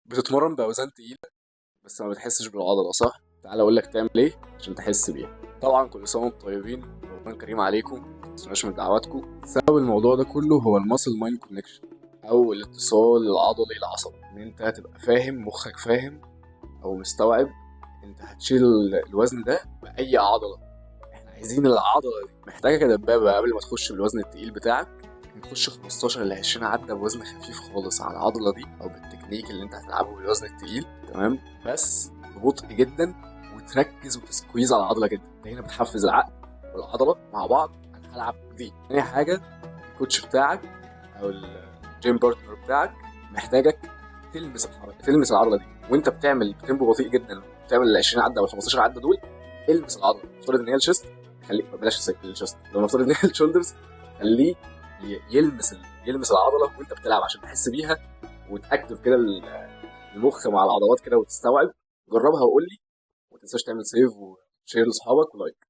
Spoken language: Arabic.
بتتمرن باوزان تقيله بس ما بتحسش بالعضله، صح؟ تعالى اقول لك تعمل ايه عشان تحس بيها. طبعا كل سنه وانتم طيبين، رمضان كريم عليكم، ما تنسوناش من دعواتكم. سبب الموضوع ده كله هو الماسل مايند كونكشن، او الاتصال العضلي العصبي. ان انت هتبقى فاهم، مخك فاهم او مستوعب انت هتشيل الوزن ده باي عضله. احنا عايزين العضله دي محتاجه كدبابه قبل ما تخش بالوزن التقيل بتاعك. نخش 15 ل 20 عده بوزن خفيف خالص على العضله دي، او بالتكنيك اللي انت هتلعبه بالوزن التقيل، تمام؟ بس ببطء جدا، وتركز وتسكويز على العضله جدا. انت هنا بتحفز العقل والعضله مع بعض. انا هلعب دي. تاني حاجه، الكوتش بتاعك او الجيم بارتنر بتاعك محتاجك تلمس الحركه، تلمس العضله دي وانت بتعمل بتيمبو بطيء جدا. بتعمل ال 20 عده او ال 15 عده دول، المس العضله. افترض ان هي الشيست، خليك بلاش الشيست، لو نفترض ان هي الشولدرز، خليه يلمس العضله وانت بتلعب عشان تحس بيها وتاكتف كده المخ مع العضلات كده وتستوعب. جربها وقول لي، وما تنساش تعمل سيف وشير لاصحابك ولايك.